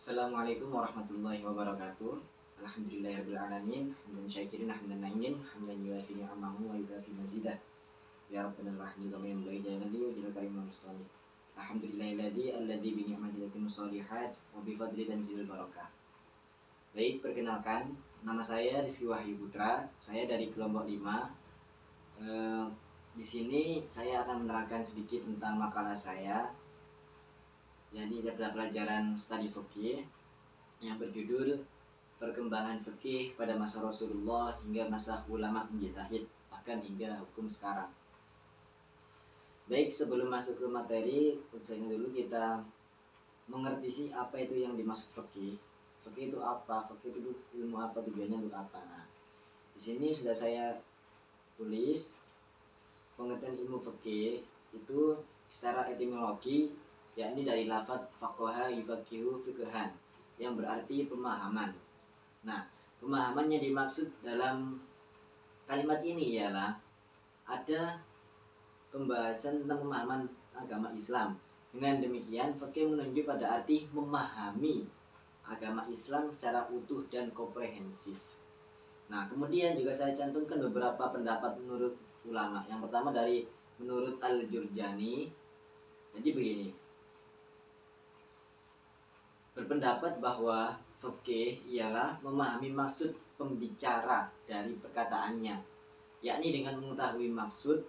Assalamualaikum warahmatullahi wabarakatuh. Alhamdulillahirrahmanirrahim. Hamdan syakirin, hamdan na'imin, hamdan yuafi ni'amahu wa yukafi mazidah. Ya Rabbana rahmi kama yang baik jalali wa jala karimah mustami. Alhamdulillahilladzi alladzi bi ni'mati tatimmu shalihat wa bi fadli tanzilul barakah. Baik, perkenalkan, nama saya Rizky Wahyu Putra. Saya dari kelompok 5. Di sini saya akan menerangkan sedikit tentang makalah saya. Jadi ada pelajaran studi fikih yang berjudul Perkembangan Fikih pada masa Rasulullah hingga masa ulama mujtahid, bahkan hingga hukum sekarang. Baik, sebelum masuk ke materi, ucapkan dulu kita mengerti sih apa itu yang dimaksud fikih. Fikih itu apa? Fikih itu ilmu apa? Tujuannya untuk apa? Nah, di sini sudah saya tulis pengertian ilmu fikih itu secara etimologi, yakni dari lafadz faqaha yufaqihu fiqhan yang berarti pemahaman. Nah, pemahaman yang dimaksud dalam kalimat ini ialah ada pembahasan tentang pemahaman agama Islam. Dengan demikian, fikih menunjuk pada arti memahami agama Islam secara utuh dan komprehensif. Nah, kemudian juga saya cantumkan beberapa pendapat menurut ulama. Yang pertama dari menurut Al-Jurjani. Jadi begini, berpendapat bahwa fikih ialah memahami maksud pembicara dari perkataannya, yakni dengan mengetahui maksud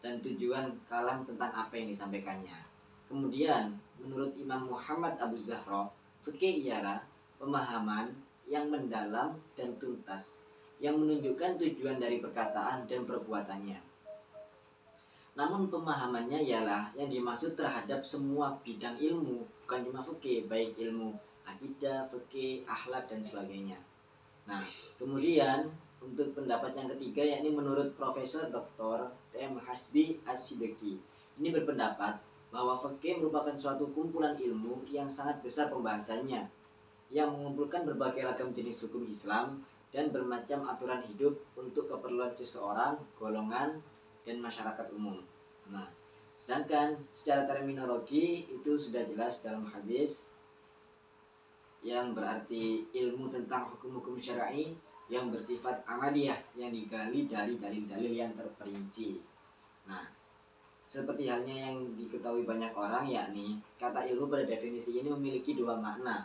dan tujuan kalam tentang apa yang disampaikannya. Kemudian, menurut Imam Muhammad Abu Zahra, fikih ialah pemahaman yang mendalam dan tuntas, yang menunjukkan tujuan dari perkataan dan perbuatannya. Namun pemahamannya ialah yang dimaksud terhadap semua bidang ilmu, bukan cuma fikih, baik ilmu akidah, fikih, akhlak dan sebagainya. Nah, kemudian untuk pendapat yang ketiga, yakni menurut Profesor Dr. T.M. Hasbi As-Siddiqi. Ini berpendapat bahwa fikih merupakan suatu kumpulan ilmu yang sangat besar pembahasannya, yang mengumpulkan berbagai ragam jenis hukum Islam dan bermacam aturan hidup untuk keperluan seseorang, golongan, dan masyarakat umum. Nah, sedangkan secara terminologi itu sudah jelas dalam hadis yang berarti ilmu tentang hukum-hukum syar'i yang bersifat amaliyah yang digali dari dalil-dalil yang terperinci. Nah, seperti halnya yang diketahui banyak orang, yakni kata ilmu pada definisi ini memiliki dua makna.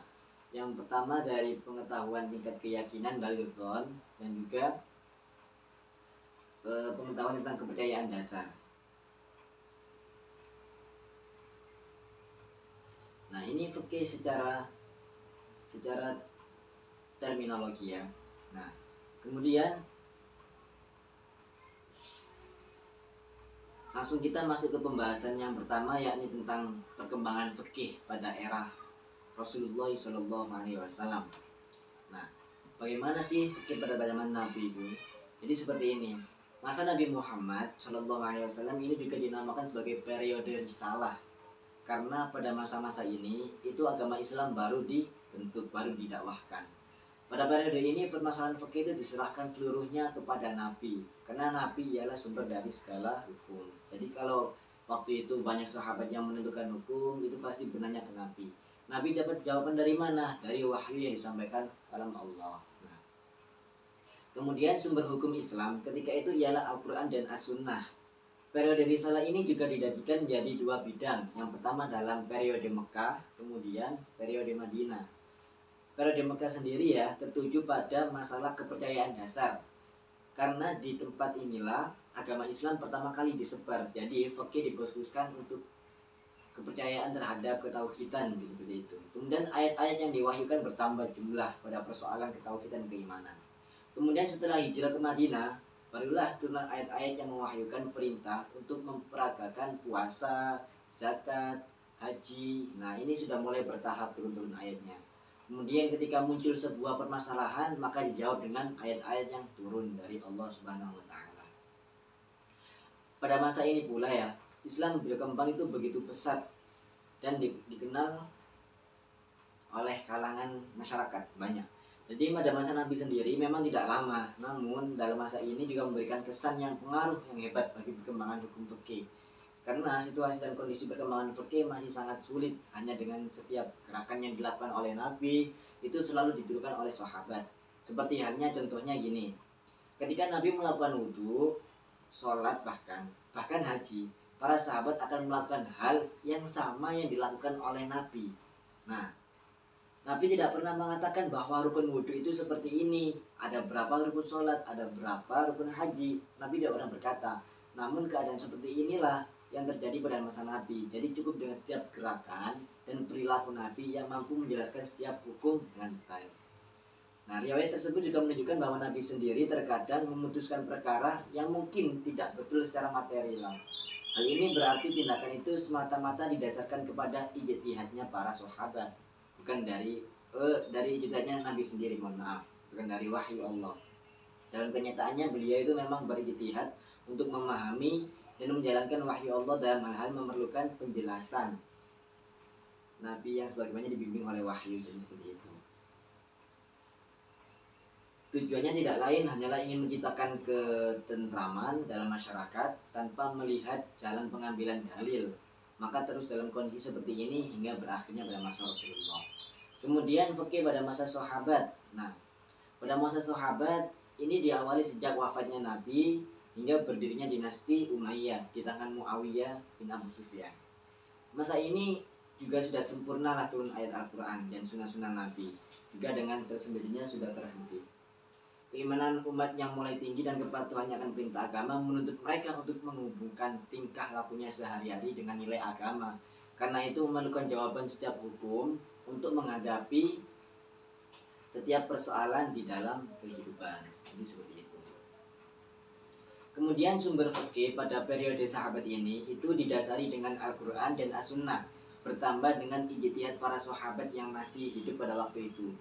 Yang pertama dari pengetahuan tingkat keyakinan dalil dhon, dan juga pengetahuan tentang kepercayaan dasar. Nah, ini fikih secara terminologi ya. Nah, kemudian langsung kita masuk ke pembahasan yang pertama, yakni tentang perkembangan fikih pada era Rasulullah SAW. Nah, bagaimana sih fikih pada zaman Nabi itu? Jadi seperti ini. Masa Nabi Muhammad SAW ini juga dinamakan sebagai periode risalah, karena pada masa-masa ini itu agama Islam baru dibentuk, baru didakwahkan. Pada periode ini permasalahan fikih itu diserahkan seluruhnya kepada Nabi, karena Nabi ialah sumber dari segala hukum. Jadi kalau waktu itu banyak sahabat yang menentukan hukum, itu pasti bertanya ke Nabi. Nabi dapat jawaban dari mana? Dari wahyu yang disampaikan kalam Allah. Nah, kemudian sumber hukum Islam ketika itu ialah Al-Quran dan As-Sunnah. Periode risalah ini juga dibagikan menjadi dua bidang. Yang pertama dalam periode Mekah, kemudian periode Madinah. Periode Mekah sendiri ya tertuju pada masalah kepercayaan dasar, karena di tempat inilah agama Islam pertama kali disebar. Jadi fikih difokuskan untuk kepercayaan terhadap ketauhidan seperti itu. Kemudian ayat-ayat yang diwahyukan bertambah jumlah pada persoalan ketauhidan keimanan. Kemudian setelah hijrah ke Madinah, barulah turun ayat-ayat yang mewahyukan perintah untuk memperagakan puasa, zakat, haji. Nah, ini sudah mulai bertahap turun-turun ayatnya. Kemudian ketika muncul sebuah permasalahan, maka dijawab dengan ayat-ayat yang turun dari Allah Subhanahu wa taala. Pada masa ini pula ya, Islam berkembang itu begitu pesat dan dikenal oleh kalangan masyarakat banyak. Jadi pada masa Nabi sendiri memang tidak lama, namun dalam masa ini juga memberikan kesan yang pengaruh yang hebat bagi perkembangan hukum fikih. Karena situasi dan kondisi perkembangan fikih masih sangat sulit, hanya dengan setiap gerakan yang dilakukan oleh Nabi itu selalu ditirukan oleh sahabat. Seperti halnya contohnya gini, ketika Nabi melakukan wudhu, sholat bahkan haji, para sahabat akan melakukan hal yang sama yang dilakukan oleh Nabi. Nah, Nabi tidak pernah mengatakan bahwa rukun wudhu itu seperti ini, ada berapa rukun sholat, ada berapa rukun haji. Nabi tidak pernah berkata. Namun keadaan seperti inilah yang terjadi pada masa Nabi. Jadi cukup dengan setiap gerakan dan perilaku Nabi yang mampu menjelaskan setiap hukum dengan detail. Nah, riwayat tersebut juga menunjukkan bahwa Nabi sendiri terkadang memutuskan perkara yang mungkin tidak betul secara material. Hal ini berarti tindakan itu semata-mata didasarkan kepada ijtihadnya para sahabat, bukan dari ijtihadnya Nabi sendiri, mohon maaf, bukan dari wahyu Allah. Dalam kenyataannya beliau itu memang berijtihad untuk memahami dan menjalankan wahyu Allah dalam hal-hal memerlukan penjelasan. Nabi yang sebagaimana dibimbing oleh wahyu, dan seperti itu. Tujuannya tidak lain hanyalah ingin menciptakan ketentraman dalam masyarakat tanpa melihat jalan pengambilan dalil. Maka terus dalam kondisi seperti ini hingga berakhirnya pada masa Rasulullah. Kemudian fikih pada masa sahabat. Nah, pada masa sahabat ini diawali sejak wafatnya Nabi hingga berdirinya dinasti Umayyah di tangan Muawiyah bin Abu Sufyan. Masa ini juga sudah sempurnalah turun ayat Al-Quran dan sunnah-sunnah Nabi. Juga dengan tersendirinya sudah terhenti. Keimanan umat yang mulai tinggi dan kepatuhannya akan perintah agama menuntut mereka untuk menghubungkan tingkah lakunya sehari-hari dengan nilai agama. Karena itu memerlukan jawaban setiap hukum untuk menghadapi setiap persoalan di dalam kehidupan. Jadi seperti itu. Kemudian sumber fikih pada periode sahabat ini itu didasari dengan Al-Quran dan As-Sunnah, bertambah dengan ijtihad para sahabat yang masih hidup pada waktu itu.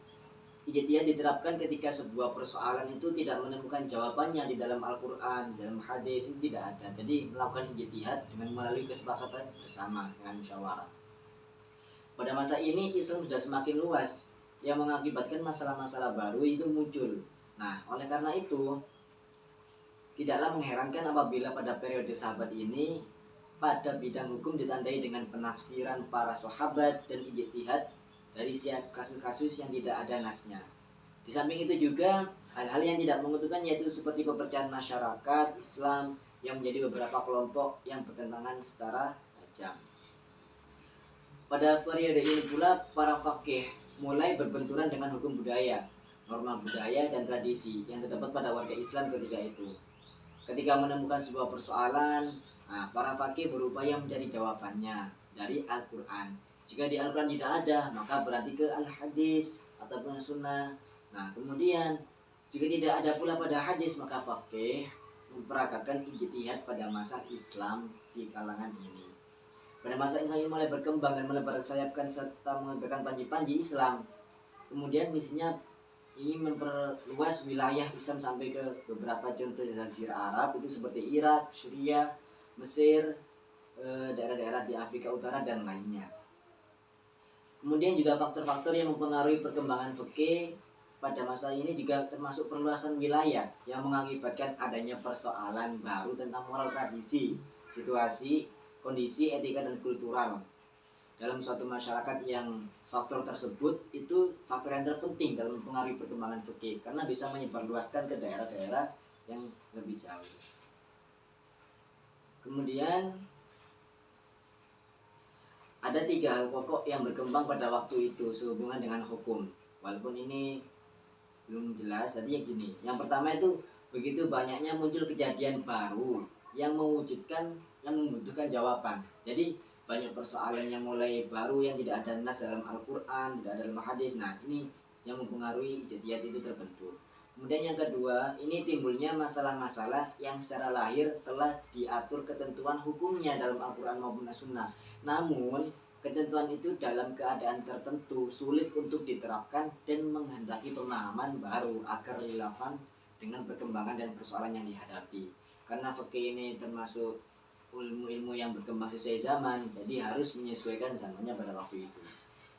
Ijtihad diterapkan ketika sebuah persoalan itu tidak menemukan jawabannya di dalam Al-Quran, dalam hadis, itu tidak ada. Jadi melakukan ijtihad dengan melalui kesepakatan bersama dengan musyawarah. Pada masa ini Islam sudah semakin luas, yang mengakibatkan masalah-masalah baru itu muncul. Nah, oleh karena itu tidaklah mengherankan apabila pada periode sahabat ini pada bidang hukum ditandai dengan penafsiran para sahabat dan ijtihad dari setiap kasus-kasus yang tidak ada nasnya. Di samping itu juga hal-hal yang tidak menguntungkan, yaitu seperti pepercayaan masyarakat Islam yang menjadi beberapa kelompok yang bertentangan secara tajam. Pada periode ini pula para faqih mulai berbenturan dengan hukum budaya, norma budaya dan tradisi yang terdapat pada warga Islam ketika itu. Ketika menemukan sebuah persoalan, para faqih berupaya mencari jawabannya dari Al-Quran. Jika di Al-Quran tidak ada, maka berarti ke Al-Hadis ataupun Sunnah. Nah, kemudian jika tidak ada pula pada hadis, maka faqih memperagakan ijtihad pada masa Islam di kalangan ini. Pada masa Islam ini mulai berkembang dan melebar sayapkan serta mengeluarkan panji-panji Islam. Kemudian misinya ini memperluas wilayah Islam sampai ke beberapa contoh jazirah Arab itu seperti Irak, Syria, Mesir, daerah-daerah di Afrika Utara dan lainnya. Kemudian juga faktor-faktor yang mempengaruhi perkembangan fikih pada masa ini juga termasuk perluasan wilayah yang mengakibatkan adanya persoalan baru tentang moral tradisi, situasi, kondisi, etika, dan kultural dalam suatu masyarakat, yang faktor tersebut itu faktor yang terpenting dalam mempengaruhi perkembangan fikih karena bisa menyebarluaskan ke daerah-daerah yang lebih jauh. Kemudian ada 3 hal pokok yang berkembang pada waktu itu sehubungan dengan hukum. Walaupun ini belum jelas, jadi gini. Yang pertama itu begitu banyaknya muncul kejadian baru yang membutuhkan jawaban. Jadi banyak persoalan yang mulai baru yang tidak ada nas dalam Al-Quran, tidak ada dalam hadis. Nah, ini yang mempengaruhi ijtihad itu terbentuk. Kemudian yang kedua, ini timbulnya masalah-masalah yang secara lahir telah diatur ketentuan hukumnya dalam Al-Quran maupun As-Sunnah. Namun, ketentuan itu dalam keadaan tertentu sulit untuk diterapkan dan menghendaki pemahaman baru agar relevan dengan perkembangan dan persoalan yang dihadapi. Karena fikih ini termasuk ilmu-ilmu yang berkembang sesuai zaman, jadi harus menyesuaikan zamannya pada waktu itu.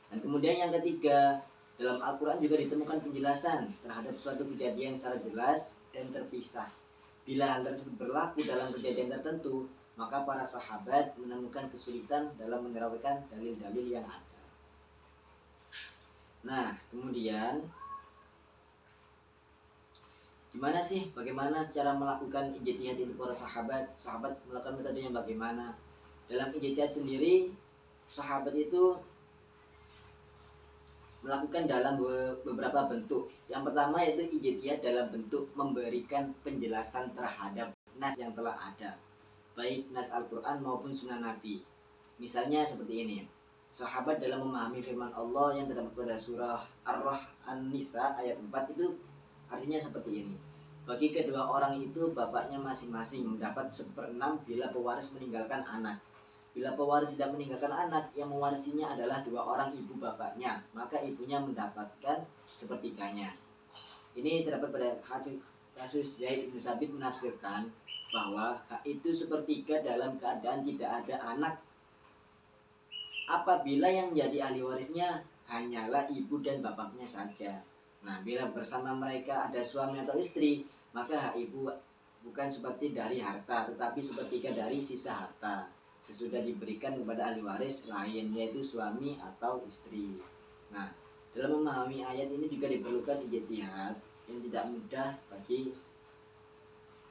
Dan kemudian yang ketiga, dalam Al-Quran juga ditemukan penjelasan terhadap suatu kejadian secara jelas dan terpisah. Bila hal tersebut berlaku dalam kejadian tertentu, maka para sahabat menemukan kesulitan dalam menerapkan dalil-dalil yang ada. Nah, kemudian gimana sih, bagaimana cara melakukan ijtihad itu para sahabat? Sahabat melakukan metodenya bagaimana? Dalam ijtihad sendiri, sahabat itu melakukan dalam beberapa bentuk. Yang pertama yaitu ijtihad dalam bentuk memberikan penjelasan terhadap nas yang telah ada, baik nas Al-Quran maupun sunnah Nabi. Misalnya seperti ini. Sahabat dalam memahami firman Allah yang terdapat pada surah An-Nisa ayat 4 itu artinya seperti ini. Bagi kedua orang itu bapaknya masing-masing mendapat 1/6 bila pewaris meninggalkan anak. Bila pewaris tidak meninggalkan anak, yang mewarisinya adalah 2 orang ibu bapaknya, maka ibunya mendapatkan 1/3-nya. Ini terdapat pada kasus Zaid bin Sabit menafsirkan bahwa hak itu 1/3 dalam keadaan tidak ada anak apabila yang menjadi ahli warisnya hanyalah ibu dan bapaknya saja. Nah, bila bersama mereka ada suami atau istri, maka hak ibu bukan seperti dari harta, tetapi 1/3 dari sisa harta sesudah diberikan kepada ahli waris lain, yaitu suami atau istri. Nah, dalam memahami ayat ini juga diperlukan ijtihad yang tidak mudah bagi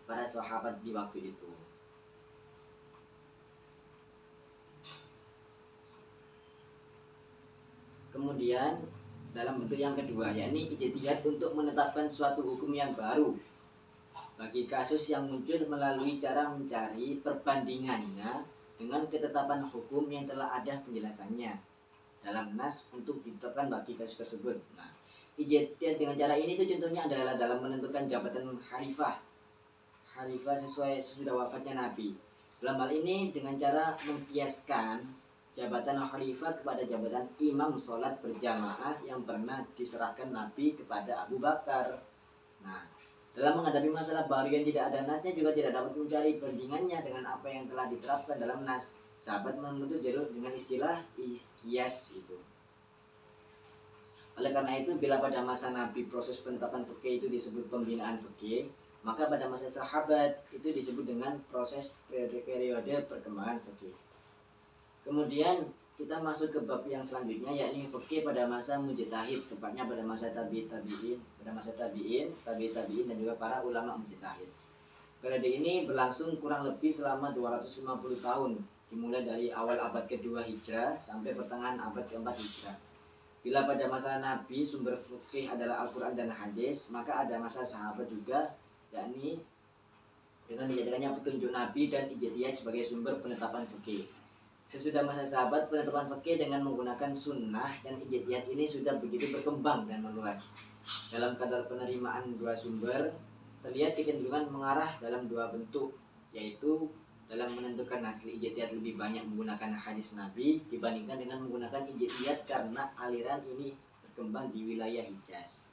para sahabat di waktu itu. Kemudian dalam bentuk yang kedua, yakni ijtihad untuk menetapkan suatu hukum yang baru bagi kasus yang muncul melalui cara mencari perbandingannya dengan ketetapan hukum yang telah ada penjelasannya dalam nas untuk ditetapkan bagi kasus tersebut. Nah, ijtihad dengan cara ini itu contohnya adalah dalam menentukan jabatan khalifah sesudah wafatnya Nabi. Dalam hal ini dengan cara membiaskan jabatan khalifah kepada jabatan imam sholat berjamaah yang pernah diserahkan Nabi kepada Abu Bakar. Nah, dalam menghadapi masalah baru yang tidak ada nasnya juga tidak dapat mencari bandingannya dengan apa yang telah diterapkan dalam nas. Sahabat menuntut jalur dengan istilah qiyas itu. Oleh karena itu, bila pada masa Nabi proses penetapan fikih itu disebut pembinaan fikih, maka pada masa sahabat itu disebut dengan proses periode perkembangan fikih. Kemudian kita masuk ke bab yang selanjutnya, yakni fikih pada masa mujtahid, tepatnya pada masa tabi'in, dan juga para ulama mujtahid. Periode ini berlangsung kurang lebih selama 250 tahun, dimulai dari awal abad kedua Hijrah sampai pertengahan abad keempat Hijrah. Bila pada masa Nabi sumber fikih adalah Al-Quran dan hadis, maka ada masa sahabat juga, yakni dengan dijadikannya petunjuk Nabi dan ijtihad sebagai sumber penetapan fikih. Sesudah masa sahabat, penetapan fikih dengan menggunakan sunnah dan ijtihad ini sudah begitu berkembang dan meluas. Dalam kadar penerimaan dua sumber, terlihat kecenderungan mengarah dalam dua bentuk, yaitu dalam menentukan hasil ijtihad lebih banyak menggunakan hadis Nabi dibandingkan dengan menggunakan ijtihad karena aliran ini berkembang di wilayah Hijaz.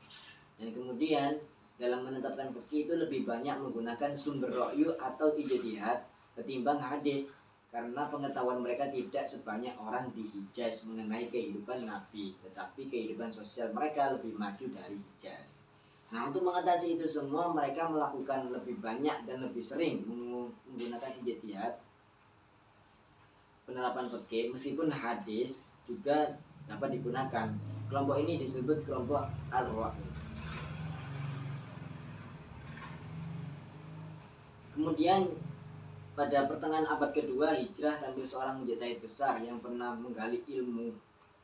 Dan kemudian dalam menetapkan fikih itu lebih banyak menggunakan sumber ra'yu atau ijtihad ketimbang hadis, karena pengetahuan mereka tidak sebanyak orang di Hijaz mengenai kehidupan Nabi, tetapi kehidupan sosial mereka lebih maju dari Hijaz. Nah, untuk mengatasi itu semua, mereka melakukan lebih banyak dan lebih sering menggunakan ijtihad penerapan fikih, meskipun hadis juga dapat digunakan. Kelompok ini disebut kelompok al-ra'yu. Kemudian pada pertengahan abad kedua Hijrah tampil seorang mujtahid besar yang pernah menggali ilmu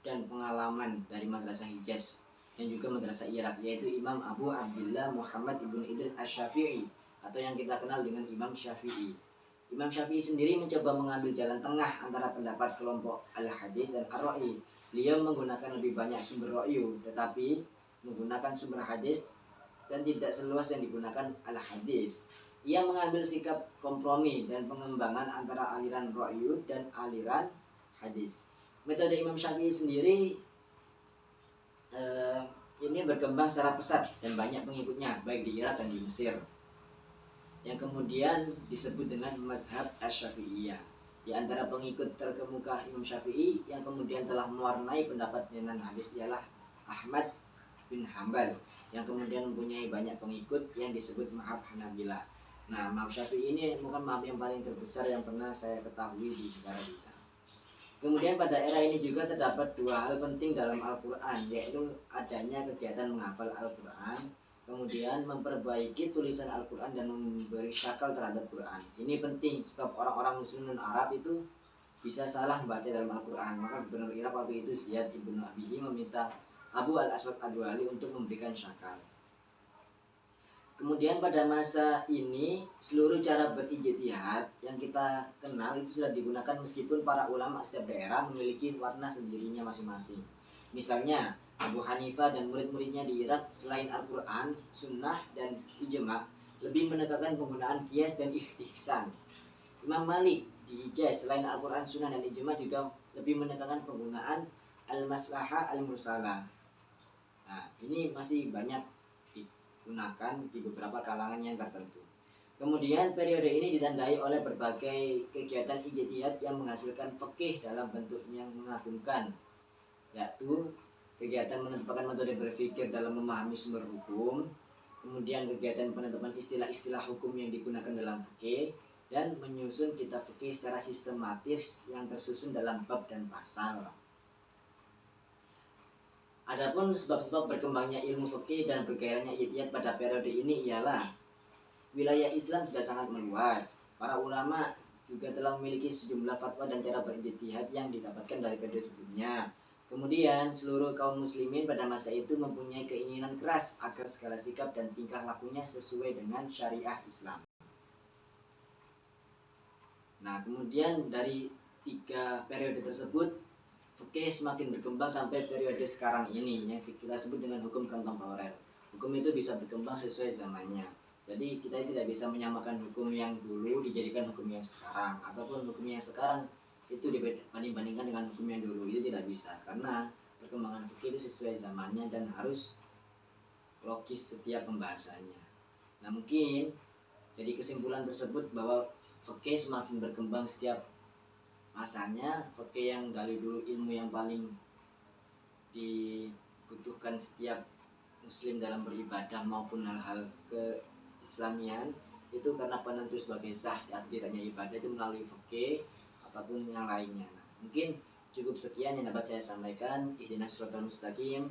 dan pengalaman dari madrasah Hijaz dan juga madrasah Irak, yaitu Imam Abu Abdullah Muhammad ibn Idris Asy-Syafi'i atau yang kita kenal dengan Imam Syafi'i. Imam Syafi'i sendiri mencoba mengambil jalan tengah antara pendapat kelompok al-hadis dan ar-ra'yi. Beliau menggunakan lebih banyak sumber ra'yu, tetapi menggunakan sumber hadis dan tidak seluas yang digunakan al-hadis. Ia mengambil sikap kompromi dan pengembangan antara aliran ra'yu dan aliran hadis. Metode Imam Syafi'i sendiri ini berkembang secara pesat dan banyak pengikutnya baik di Irak dan di Mesir, yang kemudian disebut dengan mazhab Asy-Syafi'iyah. Di antara pengikut terkemuka Imam Syafi'i yang kemudian telah mewarnai pendapat dengan hadis ialah Ahmad bin Hambal, yang kemudian mempunyai banyak pengikut yang disebut mazhab Hanabilah. Nah, mazhab Syafi'i ini bukan mazhab yang paling terbesar yang pernah saya ketahui di negara kita. Kemudian pada era ini juga terdapat dua hal penting dalam Al-Quran, yaitu adanya kegiatan menghafal Al-Quran, kemudian memperbaiki tulisan Al-Quran dan memberi syakal terhadap Quran. Ini penting sebab orang-orang Muslim dan Arab itu bisa salah membaca dalam Al-Quran. Maka Gubernur Irak waktu itu Ziyad ibn Abihi meminta Abu al-Aswad ad-Duali untuk memberikan syakal. Kemudian pada masa ini seluruh cara berijtihad yang kita kenal itu sudah digunakan meskipun para ulama setiap daerah memiliki warna sendirinya masing-masing. Misalnya Abu Hanifah dan murid-muridnya di Irak selain Al-Quran, Sunnah, dan Ijma' lebih menekankan penggunaan qiyas dan ihtisan. Imam Malik di Hijaz selain Al-Quran, Sunnah, dan Ijma' juga lebih menekankan penggunaan al-maslahah al-mursalah. Nah, ini masih banyak digunakan di beberapa kalangan yang tertentu. Kemudian periode ini ditandai oleh berbagai kegiatan ijtihad yang menghasilkan fikih dalam bentuk yang mengagumkan, yaitu kegiatan menetapkan metode berpikir dalam memahami sumber hukum, kemudian kegiatan penetapan istilah-istilah hukum yang digunakan dalam fikih, dan menyusun kitab fikih secara sistematis yang tersusun dalam bab dan pasal. Adapun sebab-sebab berkembangnya ilmu fikih dan bergairahnya ijtihad pada periode ini ialah wilayah Islam sudah sangat meluas. Para ulama juga telah memiliki sejumlah fatwa dan cara berijtihad yang didapatkan dari periode sebelumnya. Kemudian seluruh kaum muslimin pada masa itu mempunyai keinginan keras agar segala sikap dan tingkah lakunya sesuai dengan syariah Islam. Nah, kemudian dari tiga periode tersebut fikih semakin berkembang sampai periode sekarang ini yang kita sebut dengan hukum kontemporer. Hukum itu bisa berkembang sesuai zamannya. Jadi kita tidak bisa menyamakan hukum yang dulu dijadikan hukum yang sekarang, ataupun hukum yang sekarang itu dibandingkan dengan hukum yang dulu, itu tidak bisa karena perkembangan fikih itu sesuai zamannya dan harus logis setiap pembahasannya. Nah, mungkin jadi kesimpulan tersebut bahwa fikih semakin berkembang setiap masanya. Fikih yang dari dulu ilmu yang paling dibutuhkan setiap muslim dalam beribadah maupun hal-hal keislamian itu karena penentu sebagai sah atau tidaknya ibadah itu melalui fikih ataupun yang lainnya. Nah, mungkin cukup sekian yang dapat saya sampaikan. Ihdinas siratal mustaqim.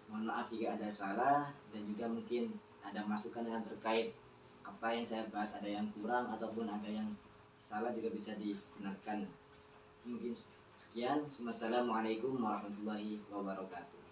Mohon maaf jika ada salah dan juga mungkin ada masukan yang terkait apa yang saya bahas ada yang kurang ataupun ada yang salah juga bisa dibenarkan. Mungkin sekian. Wassalamualaikum warahmatullahi wabarakatuh.